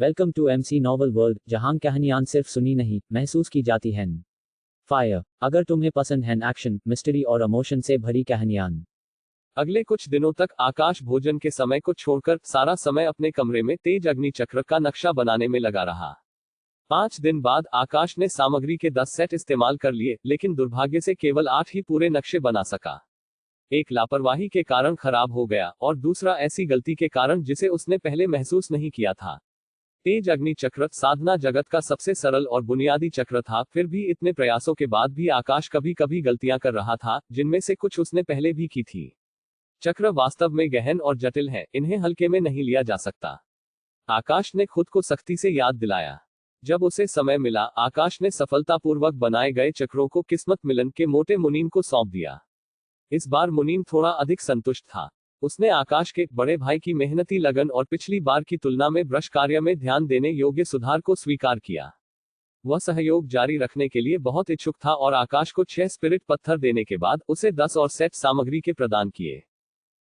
Welcome to MC novel world, जहां कहानियां सिर्फ सुनी नहीं महसूस की जाती हैं। फायर। अगर तुम्हें पसंद है एक्शन, मिस्ट्री और इमोशन से भरी कहानियां। अगले कुछ दिनों तक आकाश भोजन के समय को छोड़कर सारा समय अपने कमरे में तेज अग्नि चक्र का नक्शा बनाने में लगा रहा। 5 दिन बाद आकाश ने सामग्री के 10 सेट इस्तेमाल कर लिए, लेकिन दुर्भाग्य से केवल 8 ही पूरे नक्शे बना सका। एक लापरवाही के कारण खराब हो गया और दूसरा ऐसी गलती के कारण जिसे उसने पहले महसूस नहीं किया था। तेज अग्नि चक्र साधना जगत का सबसे सरल और बुनियादी चक्र था, फिर भी इतने प्रयासों के बाद भी आकाश कभी कभी गलतियां कर रहा था, जिनमें से कुछ उसने पहले भी की थी। चक्र वास्तव में गहन और जटिल है, इन्हें हल्के में नहीं लिया जा सकता। आकाश ने खुद को सख्ती से याद दिलाया। जब उसे समय मिला, आकाश ने सफलतापूर्वक बनाए गए चक्रों को किस्मत मिलन के मोटे मुनीम को सौंप दिया। इस बार मुनीम थोड़ा अधिक संतुष्ट था। उसने आकाश के बड़े भाई की मेहनती लगन और पिछली बार की तुलना में ब्रश कार्य में ध्यान देने योग्य सुधार को स्वीकार किया। वह सहयोग जारी रखने के लिए बहुत इच्छुक था और आकाश को 6 स्पिरिट पत्थर देने के बाद उसे 10 और सेट सामग्री के प्रदान किए।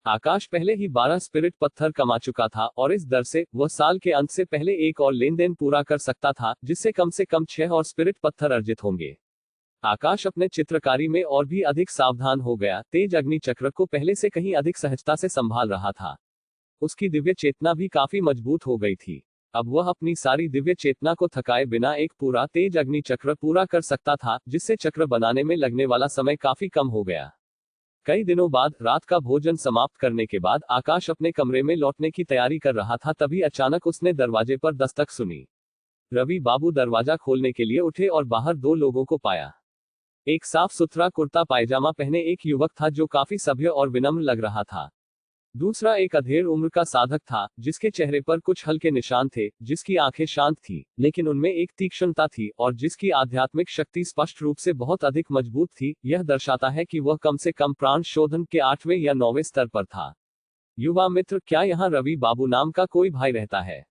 आकाश पहले ही 12 स्पिरिट पत्थर कमा चुका था और इस दर से वह साल के अंत से पहले एक और लेन देन पूरा कर सकता था, जिससे कम से कम 6 और स्पिरिट पत्थर अर्जित होंगे। आकाश अपने चित्रकारी में और भी अधिक सावधान हो गया। तेज अग्नि चक्र को पहले से कहीं अधिक सहजता से संभाल रहा था। उसकी दिव्य चेतना भी काफी मजबूत हो गई थी। अब वह अपनी सारी दिव्य चेतना को थकाए बिना एक पूरा तेज अग्नि चक्र पूरा कर सकता था, जिससे चक्र बनाने में लगने वाला समय काफी कम हो गया। कई दिनों बाद रात का भोजन समाप्त करने के बाद आकाश अपने कमरे में लौटने की तैयारी कर रहा था, तभी अचानक उसने दरवाजे पर दस्तक सुनी। रवि बाबू दरवाजा खोलने के लिए उठे और बाहर 2 लोगों को पाया। एक साफ सुथरा कुर्ता पायजामा पहने एक युवक था जो काफी सभ्य और विनम्र लग रहा था। दूसरा एक अधेड़ उम्र का साधक था, जिसके चेहरे पर कुछ हल्के निशान थे, जिसकी आंखें शांत थीं, लेकिन उनमें एक तीक्ष्णता थी और जिसकी आध्यात्मिक शक्ति स्पष्ट रूप से बहुत अधिक मजबूत थी। यह दर्शाता है कि वह कम से कम प्राण शोधन के 8वें या 9वें स्तर पर था। युवा मित्र, क्या यहाँ रवि बाबू नाम का कोई भाई रहता है?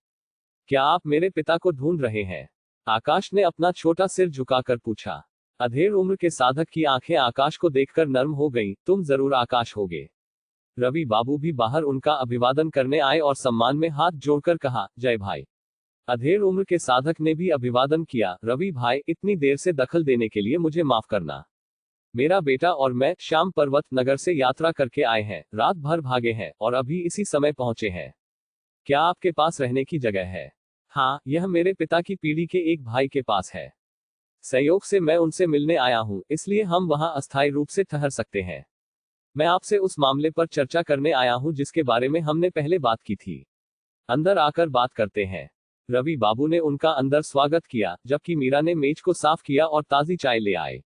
क्या आप मेरे पिता को ढूंढ रहे हैं? आकाश ने अपना छोटा सिर झुकाकर पूछा। अधेड़ उम्र के साधक की आंखें आकाश को देखकर नर्म हो गईं। तुम जरूर आकाश होगे। रवि बाबू भी बाहर उनका अभिवादन करने आए और सम्मान में हाथ जोड़कर कहा, जय भाई। अधेड़ उम्र के साधक ने भी अभिवादन किया। रवि भाई, इतनी देर से दखल देने के लिए मुझे माफ करना। मेरा बेटा और मैं श्याम पर्वत नगर से यात्रा करके आए हैं, रात भर भागे हैं और अभी इसी समय पहुंचे हैं। क्या आपके पास रहने की जगह है? हाँ, यह मेरे पिता की पीढ़ी के एक भाई के पास है। संयोग से मैं उनसे मिलने आया हूं, इसलिए हम वहां अस्थायी रूप से ठहर सकते हैं। मैं आपसे उस मामले पर चर्चा करने आया हूं जिसके बारे में हमने पहले बात की थी। अंदर आकर बात करते हैं। रवि बाबू ने उनका अंदर स्वागत किया, जबकि मीरा ने मेज को साफ किया और ताजी चाय ले आए।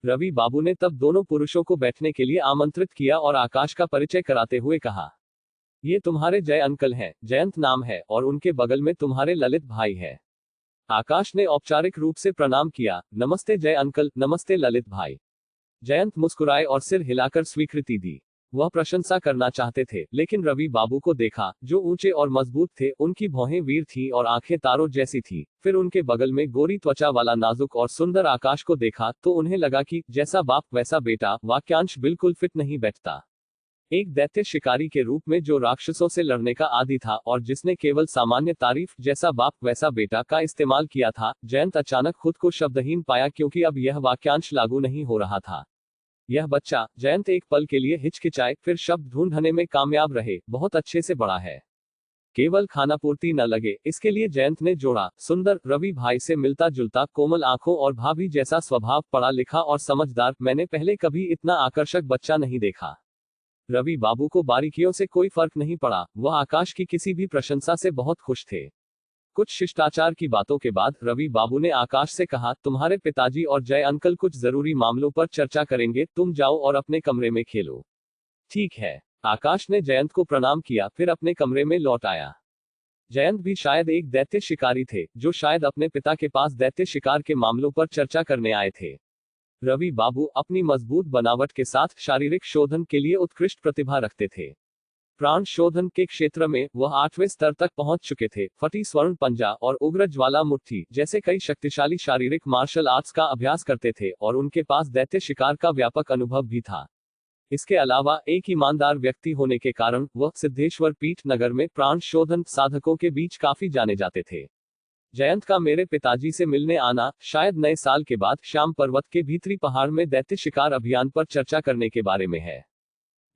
रवि बाबू ने तब दोनों पुरुषों को बैठने के लिए आमंत्रित किया और आकाश का परिचय कराते हुए कहा, ये तुम्हारे जय अंकल हैं, जयंत नाम है, और उनके बगल में तुम्हारे ललित भाई है। आकाश ने औपचारिक रूप से प्रणाम किया। नमस्ते जय अंकल, नमस्ते ललित भाई। जयंत मुस्कुराए और सिर हिलाकर स्वीकृति दी। वह प्रशंसा करना चाहते थे, लेकिन रवि बाबू को देखा, जो ऊंचे और मजबूत थे, उनकी भौहें वीर थीं और आंखें तारों जैसी थीं। फिर उनके बगल में गोरी त्वचा वाला नाजुक और सुंदर आकाश को देखा तो उन्हें लगा कि जैसा बाप वैसा बेटा वाक्यांश बिल्कुल फिट नहीं बैठता। एक दैत्य शिकारी के रूप में जो राक्षसों से लड़ने का आदी था और जिसने केवल सामान्य तारीफ जैसा बाप वैसा बेटा का इस्तेमाल किया था, जयंत अचानक खुद को शब्दहीन पाया, क्योंकि अब यह वाक्यांश लागू नहीं हो रहा था। यह बच्चा, जयंत एक पल के लिए हिचकिचाए, फिर शब्द ढूंढने में कामयाब रहे, बहुत अच्छे से बड़ा है। केवल खानापूर्ति न लगे, इसके लिए जयंत ने जोड़ा, सुंदर, रवि भाई से मिलता जुलता, कोमल आंखों और भाभी जैसा स्वभाव, पढ़ा लिखा और समझदार। मैंने पहले कभी इतना आकर्षक बच्चा नहीं देखा। रवि बाबू को बारीकियों से कोई फर्क नहीं पड़ा, वह आकाश की किसी भी प्रशंसा से बहुत खुश थे। कुछ शिष्टाचार की बातों के बाद रवि बाबू ने आकाश से कहा, तुम्हारे पिताजी और जय अंकल कुछ जरूरी मामलों पर चर्चा करेंगे, तुम जाओ और अपने कमरे में खेलो। ठीक है। आकाश ने जयंत को प्रणाम किया, फिर अपने कमरे में लौट आया। जयंत भी शायद एक दैत्य शिकारी थे, जो शायद अपने पिता के पास दैत्य शिकार के मामलों पर चर्चा करने आए थे। रवि बाबू अपनी मजबूत बनावट के साथ शारीरिक शोधन के लिए उत्कृष्ट प्रतिभा रखते थे। प्राण शोधन के क्षेत्र में वह 8वें स्तर तक पहुंच चुके थे। फटी स्वर्ण पंजा और उग्र ज्वाला मुट्ठी जैसे कई शक्तिशाली शारीरिक मार्शल आर्ट्स का अभ्यास करते थे और उनके पास दैत्य शिकार का व्यापक अनुभव भी था। इसके अलावा एक ईमानदार व्यक्ति होने के कारण वह सिद्धेश्वर पीठ नगर में प्राण शोधन साधकों के बीच काफी जाने जाते थे। जयंत का मेरे पिताजी से मिलने आना शायद नए साल के बाद श्याम पर्वत के भीतरी पहाड़ में दैत्य शिकार अभियान पर चर्चा करने के बारे में है।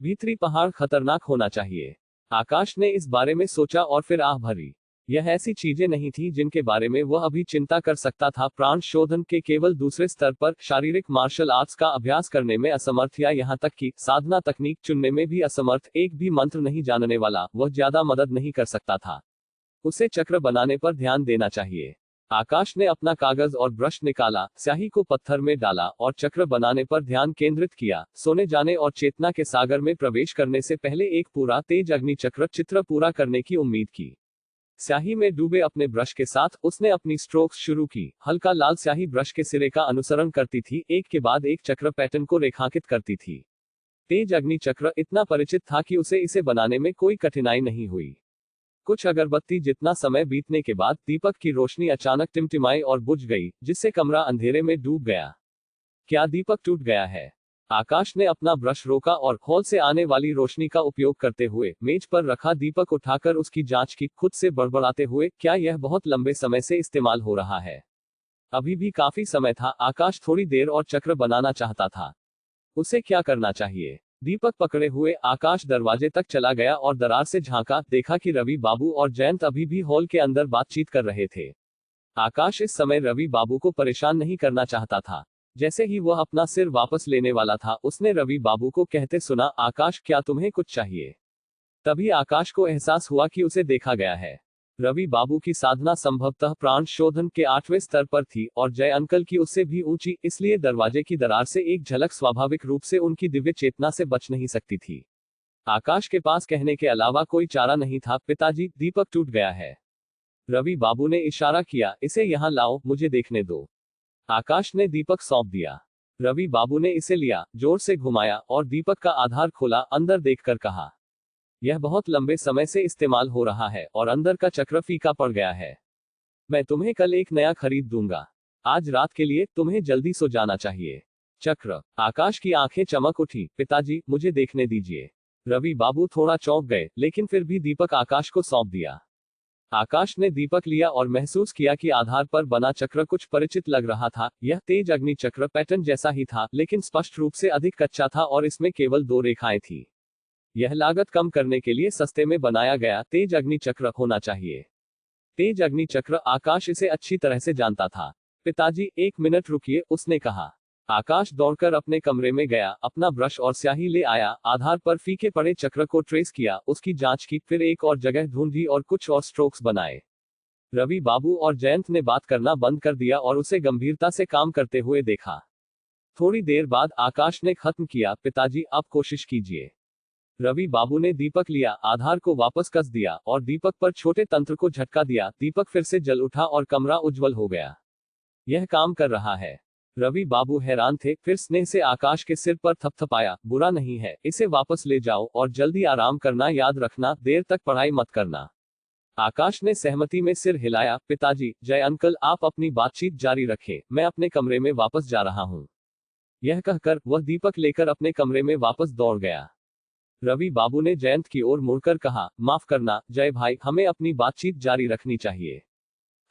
भीतरी पहाड़ खतरनाक होना चाहिए। आकाश ने इस बारे में सोचा और फिर आह भरी। यह ऐसी चीजें नहीं थी जिनके बारे में वह अभी चिंता कर सकता था। प्राण शोधन के केवल दूसरे स्तर पर शारीरिक मार्शल आर्ट्स का अभ्यास करने में असमर्थ या यहाँ तक कि साधना तकनीक चुनने में भी असमर्थ एक भी मंत्र नहीं जानने वाला वह ज्यादा मदद नहीं कर सकता था। उसे चक्र बनाने पर ध्यान देना चाहिए। आकाश ने अपना कागज और ब्रश निकाला, स्याही को पत्थर में डाला और चक्र बनाने पर ध्यान केंद्रित किया। सोने जाने और चेतना के सागर में प्रवेश करने से पहले एक पूरा तेज अग्नि चक्र चित्र पूरा करने की उम्मीद की। स्याही में डूबे अपने ब्रश के साथ उसने अपनी स्ट्रोक्स शुरू की। हल्का लाल स्याही ब्रश के सिरे का अनुसरण करती थी, एक के बाद एक चक्र पैटर्न को रेखांकित करती थी। तेज अग्नि चक्र इतना परिचित था कि उसे इसे बनाने में कोई कठिनाई नहीं हुई। कुछ अगरबत्ती जितना समय बीतने के बाद दीपक की रोशनी अचानक टिमटिमाई और बुझ गई, जिससे कमरा अंधेरे में डूब गया। क्या दीपक टूट गया है? आकाश ने अपना ब्रश रोका और हॉल से आने वाली रोशनी का उपयोग करते हुए मेज पर रखा दीपक उठाकर उसकी जांच की, खुद से बड़बड़ाते हुए, क्या यह बहुत लंबे समय से इस्तेमाल हो रहा है? अभी भी काफी समय था। आकाश थोड़ी देर और चक्र बनाना चाहता था। उसे क्या करना चाहिए? दीपक पकड़े हुए आकाश दरवाजे तक चला गया और दरार से झांका, देखा कि रवि बाबू और जयंत अभी भी हॉल के अंदर बातचीत कर रहे थे। आकाश इस समय रवि बाबू को परेशान नहीं करना चाहता था। जैसे ही वह अपना सिर वापस लेने वाला था, उसने रवि बाबू को कहते सुना, आकाश क्या तुम्हें कुछ चाहिए? तभी आकाश को एहसास हुआ कि उसे देखा गया है। रवि बाबू की साधना संभवतः प्राण शोधन के 8वें स्तर पर थी और जय अंकल की उससे भी ऊंची, इसलिए दरवाजे की दरार से एक झलक स्वाभाविक रूप से उनकी दिव्य चेतना से बच नहीं सकती थी। आकाश के पास कहने के अलावा कोई चारा नहीं था। पिताजी, दीपक टूट गया है। रवि बाबू ने इशारा किया, इसे यहाँ लाओ, मुझे देखने दो। आकाश ने दीपक सौंप दिया। रवि बाबू ने इसे लिया, जोर से घुमाया और दीपक का आधार खोला। अंदर देखकर कहा, यह बहुत लंबे समय से इस्तेमाल हो रहा है और अंदर का चक्र फीका पड़ गया है। मैं तुम्हें कल एक नया खरीद दूंगा। आज रात के लिए तुम्हें जल्दी सो जाना चाहिए। चक्र। आकाश की आंखें चमक उठी। पिताजी, मुझे देखने दीजिए। रवि बाबू थोड़ा चौंक गए, लेकिन फिर भी दीपक आकाश को सौंप दिया। आकाश ने दीपक लिया और महसूस किया कि आधार पर बना चक्र कुछ परिचित लग रहा था। यह तेज अग्नि चक्र पैटर्न जैसा ही था, लेकिन स्पष्ट रूप से अधिक कच्चा था और इसमें केवल 2 रेखाएं थी। यह लागत कम करने के लिए सस्ते में बनाया गया तेज अग्नि चक्र होना चाहिए। तेज अग्नि चक्र। आकाश इसे अच्छी तरह से जानता था। पिताजी, 1 मिनट रुकिए, उसने कहा। आकाश दौड़कर अपने कमरे में गया, अपना ब्रश और स्याही ले आया, आधार पर फीके पड़े चक्र को ट्रेस किया, उसकी जांच की, फिर एक और जगह ढूंढी और कुछ और स्ट्रोक्स बनाए। रवि बाबू और जयंत ने बात करना बंद कर दिया और उसे गंभीरता से काम करते हुए देखा। थोड़ी देर बाद आकाश ने खत्म किया। पिताजी, अब कोशिश कीजिए। रवि बाबू ने दीपक लिया, आधार को वापस कस दिया और दीपक पर छोटे तंत्र को झटका दिया। दीपक फिर से जल उठा और कमरा उज्जवल हो गया। यह काम कर रहा है। रवि बाबू हैरान थे, फिर स्नेह से आकाश के सिर पर थपथपाया। बुरा नहीं है, इसे वापस ले जाओ और जल्दी आराम करना, याद रखना, देर तक पढ़ाई मत करना। आकाश ने सहमति में सिर हिलाया। पिताजी, जय अंकल, आप अपनी बातचीत जारी रखें, मैं अपने कमरे में वापस जा रहा हूँ। यह कहकर वह दीपक लेकर अपने कमरे में वापस दौड़ गया। रवि बाबू ने जयंत की ओर मुड़कर कहा, माफ करना जय भाई, हमें अपनी बातचीत जारी रखनी चाहिए।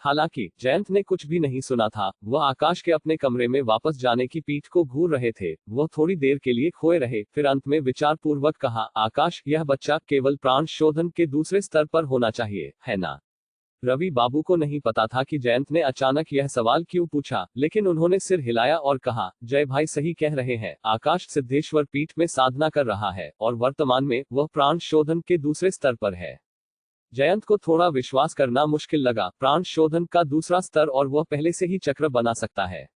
हालांकि जयंत ने कुछ भी नहीं सुना था। वह आकाश के अपने कमरे में वापस जाने की पीठ को घूर रहे थे। वह थोड़ी देर के लिए खोए रहे, फिर अंत में विचार पूर्वक कहा, आकाश, यह बच्चा केवल प्राण शोधन के दूसरे स्तर पर होना चाहिए, है ना? रवि बाबू को नहीं पता था कि जयंत ने अचानक यह सवाल क्यों पूछा, लेकिन उन्होंने सिर हिलाया और कहा, जय भाई सही कह रहे हैं। आकाश सिद्धेश्वर पीठ में साधना कर रहा है और वर्तमान में वह प्राण शोधन के दूसरे स्तर पर है। जयंत को थोड़ा विश्वास करना मुश्किल लगा। प्राण शोधन का दूसरा स्तर और वह पहले से ही चक्र बना सकता है।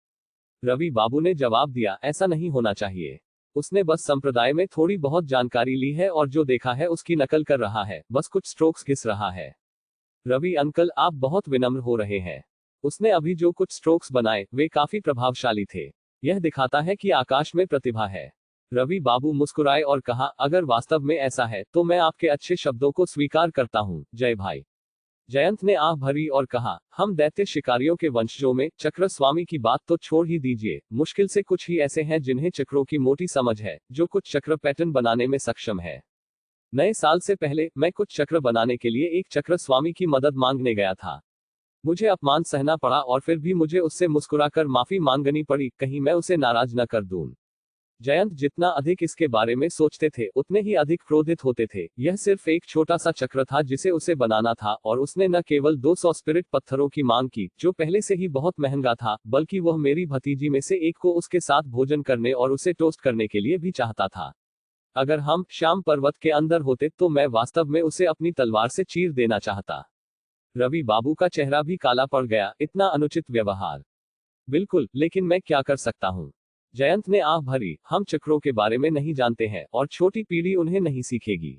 रवि बाबू ने जवाब दिया, ऐसा नहीं होना चाहिए। उसने बस संप्रदाय में थोड़ी बहुत जानकारी ली है और जो देखा है उसकी नकल कर रहा है, बस कुछ स्ट्रोक्स घिस रहा है। रवि अंकल, आप बहुत विनम्र हो रहे हैं। उसने अभी जो कुछ स्ट्रोक्स बनाए वे काफी प्रभावशाली थे। यह दिखाता है कि आकाश में प्रतिभा है। रवि बाबू मुस्कुराए और कहा, अगर वास्तव में ऐसा है तो मैं आपके अच्छे शब्दों को स्वीकार करता हूं, जय भाई। जयंत ने आह भरी और कहा, हम दैत्य शिकारियों के वंशजों में चक्र स्वामी की बात तो छोड़ ही दीजिए, मुश्किल से कुछ ही ऐसे हैं जिन्हें चक्रों की मोटी समझ है, जो कुछ चक्र पैटर्न बनाने में सक्षम है। नए साल से पहले मैं कुछ चक्र बनाने के लिए एक चक्र स्वामी की मदद मांगने गया था। मुझे अपमान सहना पड़ा और फिर भी मुझे उससे मुस्कुराकर माफी मांगनी पड़ी, कहीं मैं उसे नाराज न कर दूं। जयंत जितना अधिक इसके बारे में सोचते थे उतने ही अधिक क्रोधित होते थे। यह सिर्फ एक छोटा सा चक्र था जिसे उसे बनाना था, और उसने न केवल 200 स्पिरिट पत्थरों की मांग की, जो पहले से ही बहुत महंगा था, बल्कि वह मेरी भतीजी में से एक को उसके साथ भोजन करने और उसे टोस्ट करने के लिए भी चाहता था। अगर हम श्याम पर्वत के अंदर होते तो मैं वास्तव में उसे अपनी तलवार से चीर देना चाहता। रवि बाबू का चेहरा भी काला पड़ गया, इतना अनुचित व्यवहार। बिल्कुल, लेकिन मैं क्या कर सकता हूँ? जयंत ने आह भरी, हम चक्रों के बारे में नहीं जानते हैं और छोटी पीढ़ी उन्हें नहीं सीखेगी।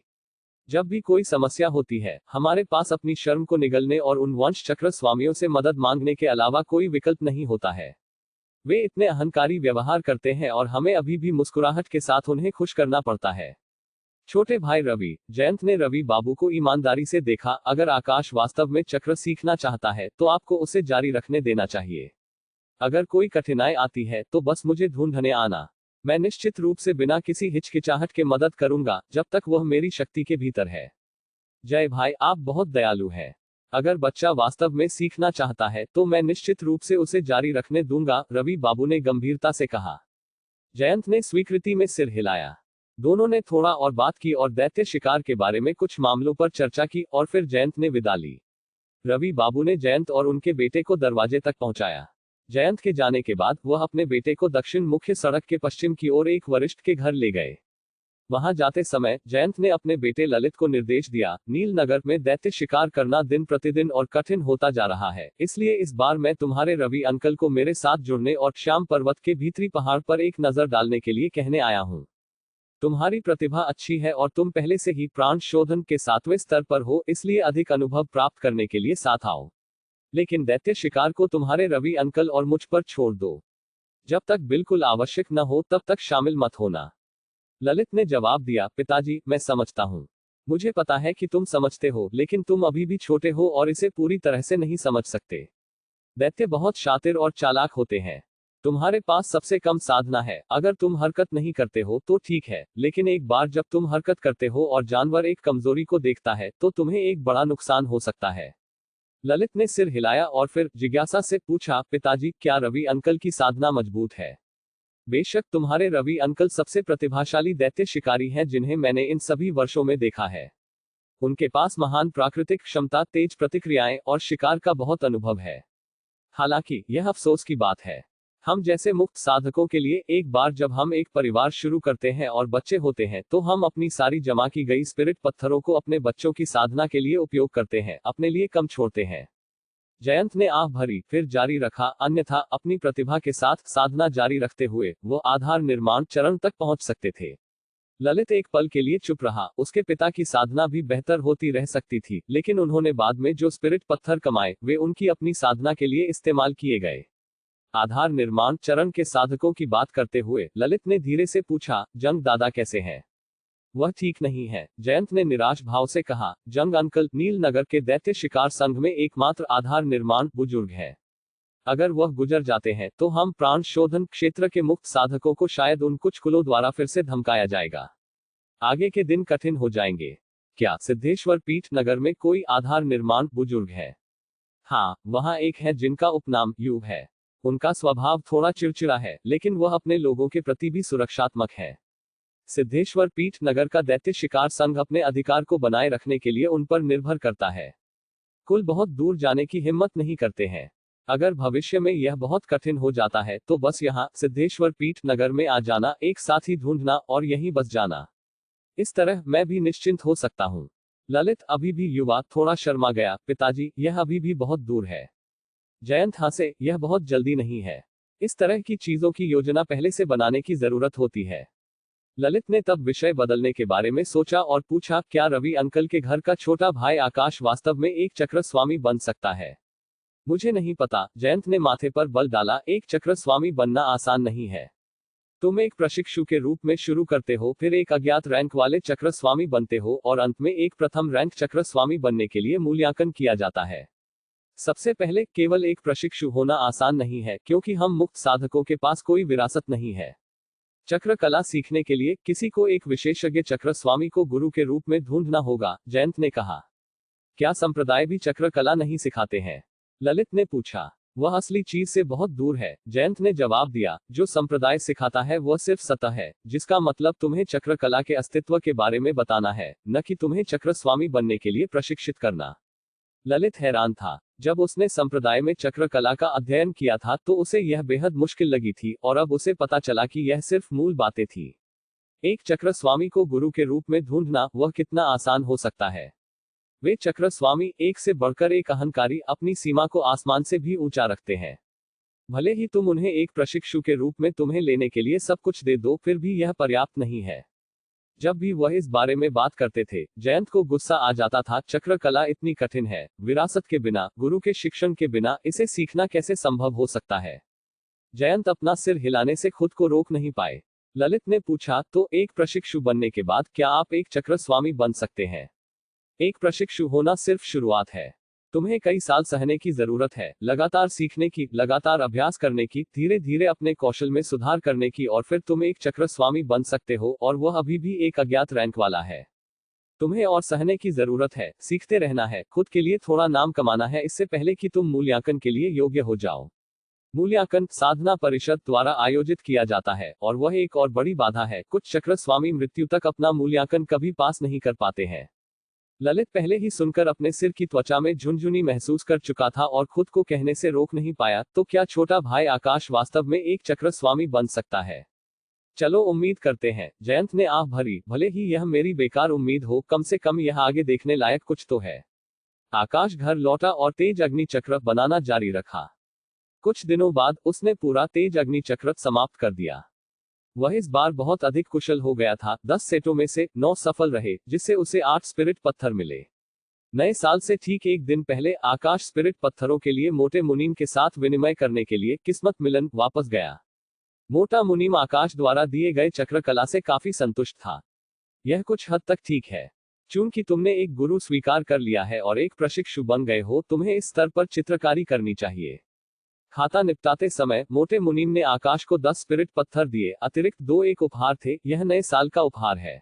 जब भी कोई समस्या होती है, हमारे पास अपनी शर्म को निगलने और उन वंश चक्र स्वामियों से मदद मांगने के अलावा कोई विकल्प नहीं होता है। वे इतने अहंकारी व्यवहार करते हैं और हमें अभी भी मुस्कुराहट के साथ उन्हें खुश करना पड़ता है। छोटे भाई रवि, जयंत ने रवि बाबू को ईमानदारी से देखा, अगर आकाश वास्तव में चक्र सीखना चाहता है तो आपको उसे जारी रखने देना चाहिए। अगर कोई कठिनाई आती है तो बस मुझे ढूंढने आना। मैं निश्चित रूप से बिना किसी हिचकिचाहट के मदद करूंगा, जब तक वह मेरी शक्ति के भीतर है। जय भाई, आप बहुत दयालु हैं। अगर बच्चा वास्तव में सीखना चाहता है तो मैं निश्चित रूप से उसे जारी रखने दूंगा, रवि बाबू ने गंभीरता से कहा। जयंत ने स्वीकृति में सिर हिलाया। दोनों ने थोड़ा और बात की और दैत्य शिकार के बारे में कुछ मामलों पर चर्चा की, और फिर जयंत ने विदा ली। रवि बाबू ने जयंत और उनके बेटे को दरवाजे तक पहुंचाया। जयंत के जाने के बाद वह अपने बेटे को दक्षिण मुख्य सड़क के पश्चिम की ओर एक वरिष्ठ के घर ले गए। वहां जाते समय जयंत ने अपने बेटे ललित को निर्देश दिया, नील नगर में दैत्य शिकार करना दिन प्रतिदिन और कठिन होता जा रहा है, इसलिए इस बार मैं तुम्हारे रवि अंकल को मेरे साथ जुड़ने और श्याम पर्वत के भीतरी पहाड़ पर एक नजर डालने के लिए कहने आया हूँ। तुम्हारी प्रतिभा अच्छी है और तुम पहले से ही प्राण शोधन के 7वें स्तर पर हो, इसलिए अधिक अनुभव प्राप्त करने के लिए साथ आओ। लेकिन दैत्य शिकार को तुम्हारे रवि अंकल और मुझ पर छोड़ दो। जब तक बिल्कुल आवश्यक न हो तब तक शामिल मत होना। ललित ने जवाब दिया, पिताजी, मैं समझता हूँ। मुझे पता है कि तुम समझते हो, लेकिन तुम अभी भी छोटे हो और इसे पूरी तरह से नहीं समझ सकते। दैत्य बहुत शातिर और चालाक होते हैं। तुम्हारे पास सबसे कम साधना है। अगर तुम हरकत नहीं करते हो तो ठीक है, लेकिन एक बार जब तुम हरकत करते हो और जानवर एक कमजोरी को देखता है तो तुम्हें एक बड़ा नुकसान हो सकता है। ललित ने सिर हिलाया और फिर जिज्ञासा से पूछा, पिताजी, क्या रवि अंकल की साधना मजबूत है? बेशक, तुम्हारे रवि अंकल सबसे प्रतिभाशाली दैत्य शिकारी हैं जिन्हें मैंने इन सभी वर्षों में देखा है। उनके पास महान प्राकृतिक क्षमता, तेज प्रतिक्रियाएं और शिकार का बहुत अनुभव है। हालांकि यह अफसोस की बात है, हम जैसे मुक्त साधकों के लिए एक बार जब हम एक परिवार शुरू करते हैं और बच्चे होते हैं तो हम अपनी सारी जमा की गई स्पिरिट पत्थरों को अपने बच्चों की साधना के लिए उपयोग करते हैं, अपने लिए कम छोड़ते हैं। जयंत ने आह भरी, फिर जारी रखा, अन्यथा अपनी प्रतिभा के साथ साधना जारी रखते हुए वो आधार निर्माण चरण तक पहुंच सकते थे। ललित एक पल के लिए चुप रहा। उसके पिता की साधना भी बेहतर होती रह सकती थी, लेकिन उन्होंने बाद में जो स्पिरिट पत्थर कमाए वे उनकी अपनी साधना के लिए इस्तेमाल किए गए। आधार निर्माण चरण के साधकों की बात करते हुए ललित ने धीरे से पूछा, जंग दादा कैसे हैं? वह ठीक नहीं है, जयंत ने निराश भाव से कहा। जंग अंकल नील नगर के दैत्य शिकार संघ में एकमात्र आधार निर्माण बुजुर्ग है। अगर वह गुजर जाते हैं तो हम प्राण शोधन क्षेत्र के मुक्त साधकों को शायद उन कुछ कुलों द्वारा फिर से धमकाया जाएगा। आगे के दिन कठिन हो जाएंगे। क्या सिद्धेश्वर पीठ नगर में कोई आधार निर्माण बुजुर्ग है? हाँ, वहाँ एक है जिनका उपनाम युव है। उनका स्वभाव थोड़ा चिड़चिड़ा है, लेकिन वह अपने लोगों के प्रति भी सुरक्षात्मक है। सिद्धेश्वर पीठ नगर का दैत्य शिकार संघ अपने अधिकार को बनाए रखने के लिए उन पर निर्भर करता है। कुल बहुत दूर जाने की हिम्मत नहीं करते हैं। अगर भविष्य में यह बहुत कठिन हो जाता है तो बस यहाँ सिद्धेश्वर पीठ नगर में आ जाना, एक साथी ढूंढना और यहीं बस जाना। इस तरह मैं भी निश्चिंत हो सकता हूँ। ललित अभी भी युवा थोड़ा शर्मा गया, पिताजी, यह अभी भी बहुत दूर है। जयंत हंसे, यह बहुत जल्दी नहीं है। इस तरह की चीजों की योजना पहले से बनाने की जरूरत होती है। ललित ने तब विषय बदलने के बारे में सोचा और पूछा, क्या रवि अंकल के घर का छोटा भाई आकाश वास्तव में एक चक्र स्वामी बन सकता है? मुझे नहीं पता, जयंत ने माथे पर बल डाला, एक चक्र स्वामी बनना आसान नहीं है। तुम एक प्रशिक्षु के रूप में शुरू करते हो, फिर एक अज्ञात रैंक वाले चक्र स्वामी बनते हो और अंत में एक प्रथम रैंक चक्र स्वामी बनने के लिए मूल्यांकन किया जाता है। सबसे पहले, केवल एक प्रशिक्षु होना आसान नहीं है, क्योंकि हम मुक्त साधकों के पास कोई विरासत नहीं है। चक्र कला सीखने के लिए किसी को एक विशेषज्ञ चक्र स्वामी को गुरु के रूप में ढूंढना होगा, जयंत ने कहा। क्या संप्रदाय भी चक्र कला नहीं सिखाते हैं? ललित ने पूछा। वह असली चीज से बहुत दूर है, जयंत ने जवाब दिया। जो संप्रदाय सिखाता है वह सिर्फ सतह है, जिसका मतलब तुम्हें चक्र कला के अस्तित्व के बारे में बताना है, न कि तुम्हें चक्र स्वामी बनने के लिए प्रशिक्षित करना। ललित हैरान था। जब उसने संप्रदाय में चक्र कला का अध्ययन किया था तो उसे यह बेहद मुश्किल लगी थी, और अब उसे पता चला कि यह सिर्फ मूल बातें थी। एक चक्र स्वामी को गुरु के रूप में ढूंढना वह कितना आसान हो सकता है। वे चक्र स्वामी एक से बढ़कर एक अहंकारी, अपनी सीमा को आसमान से भी ऊंचा रखते हैं। भले ही तुम उन्हें एक प्रशिक्षु के रूप में तुम्हें लेने के लिए सब कुछ दे दो, फिर भी यह पर्याप्त नहीं है। जब भी वह इस बारे में बात करते थे, जयंत को गुस्सा आ जाता था। चक्र कला इतनी कठिन है, विरासत के बिना, गुरु के शिक्षण के बिना इसे सीखना कैसे संभव हो सकता है? जयंत अपना सिर हिलाने से खुद को रोक नहीं पाए। ललित ने पूछा, तो एक प्रशिक्षु बनने के बाद क्या आप एक चक्र स्वामी बन सकते हैं? एक प्रशिक्षु होना सिर्फ शुरुआत है। तुम्हें कई साल सहने की जरूरत है, लगातार सीखने की, लगातार अभ्यास करने की, धीरे धीरे अपने कौशल में सुधार करने की, और फिर तुम एक चक्र स्वामी बन सकते हो, और वह अभी भी एक अज्ञात रैंक वाला है। तुम्हें और सहने की जरूरत है, सीखते रहना है, खुद के लिए थोड़ा नाम कमाना है, इससे पहले कि तुम मूल्यांकन के लिए योग्य हो जाओ। मूल्यांकन साधना परिषद द्वारा आयोजित किया जाता है, और वह एक और बड़ी बाधा है। कुछ चक्र स्वामी मृत्यु तक अपना मूल्यांकन कभी पास नहीं कर पाते हैं। ललित पहले ही सुनकर अपने सिर की त्वचा में झुनझुनी महसूस कर चुका था और खुद को कहने से रोक नहीं पाया, तो क्या छोटा भाई आकाश वास्तव में एक चक्र स्वामी बन सकता है? चलो उम्मीद करते हैं, जयंत ने आह भरी। भले ही यह मेरी बेकार उम्मीद हो, कम से कम यह आगे देखने लायक कुछ तो है। आकाश घर लौटा और तेज अग्नि चक्र बनाना जारी रखा। कुछ दिनों बाद उसने पूरा तेज अग्नि चक्र समाप्त कर दिया। वह इस बार बहुत अधिक कुशल हो गया था। 10 सेटों में से 9 सफल रहे, जिससे उसे 8 स्पिरिट पत्थर मिले। नए साल से ठीक एक दिन पहले आकाश स्पिरिट पत्थरों के लिए मोटे मुनीम के साथ विनिमय करने के लिए किस्मत मिलन वापस गया। मोटा मुनीम आकाश द्वारा दिए गए चक्र कला से काफी संतुष्ट था। यह कुछ हद तक ठीक है। चूंकि तुमने एक गुरु स्वीकार कर लिया है और एक प्रशिक्षु बन गए हो, तुम्हें इस स्तर पर चित्रकारी करनी चाहिए। खाता निपटाते समय मोटे मुनीम ने आकाश को 10 स्पिरिट पत्थर दिए। अतिरिक्त 2 एक उपहार थे। यह नए साल का उपहार है।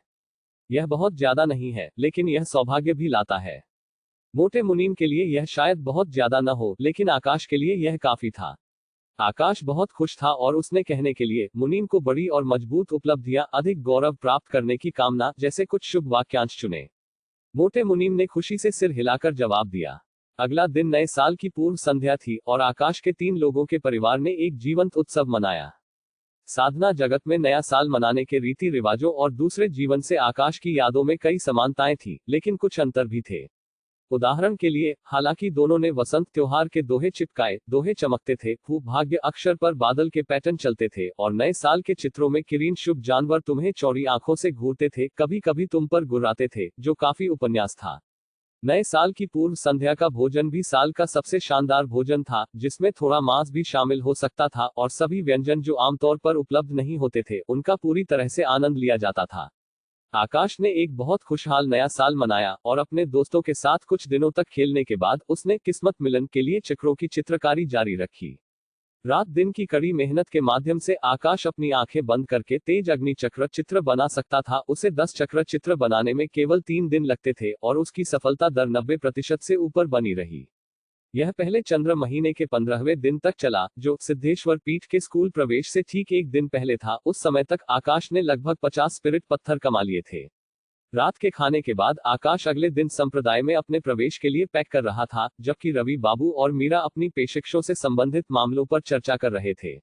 यह बहुत ज्यादा नहीं है, लेकिन यह सौभाग्य भी लाता है। मोटे मुनीम के लिए यह शायद बहुत ज्यादा न हो, लेकिन आकाश के लिए यह काफी था। आकाश बहुत खुश था और उसने कहने के लिए मुनीम को बड़ी और मजबूत उपलब्धियां, अधिक गौरव प्राप्त करने की कामना जैसे कुछ शुभ वाक्यांश चुने। मोटे मुनीम ने खुशी से सिर हिलाकर जवाब दिया। अगला दिन नए साल की पूर्व संध्या थी और आकाश के 3 लोगों के परिवार ने एक जीवंत उत्सव मनाया। साधना जगत में नया साल मनाने के रीति रिवाजों और दूसरे जीवन से आकाश की यादों में कई समानताएं थीं, लेकिन कुछ अंतर भी थे। उदाहरण के लिए, हालांकि दोनों ने वसंत त्योहार के दोहे चिपकाए, दोहे चमकते थे, खूब भाग्य अक्षर पर बादल के पैटर्न चलते थे, और नए साल के चित्रों में किरीन शुभ जानवर तुम्हें चौड़ी आंखों से घूरते थे, कभी कभी तुम पर गुर्राते थे, जो काफी उपन्यास था। नए साल की पूर्व संध्या का भोजन भी साल का सबसे शानदार भोजन था, जिसमें थोड़ा मांस भी शामिल हो सकता था, और सभी व्यंजन जो आमतौर पर उपलब्ध नहीं होते थे, उनका पूरी तरह से आनंद लिया जाता था। आकाश ने एक बहुत खुशहाल नया साल मनाया, और अपने दोस्तों के साथ कुछ दिनों तक खेलने के बाद उसने किस्मत मिलन के लिए चक्रों की चित्रकारी जारी रखी। रात दिन की कड़ी मेहनत के माध्यम से आकाश अपनी आंखें बंद करके तेज अग्नि चक्र चित्र बना सकता था। उसे 10 चक्र चित्र बनाने में केवल 3 दिन लगते थे, और उसकी सफलता दर 90% से ऊपर बनी रही। यह पहले चंद्र महीने के 15वें दिन तक चला, जो सिद्धेश्वर पीठ के स्कूल प्रवेश से ठीक एक दिन पहले था। उस समय तक आकाश ने लगभग 50 स्पिरिट पत्थर कमा लिए थे। रात के खाने के बाद आकाश अगले दिन संप्रदाय में अपने प्रवेश के लिए पैक कर रहा था, जबकि रवि बाबू और मीरा अपनी पेशिकशों से संबंधित मामलों पर चर्चा कर रहे थे।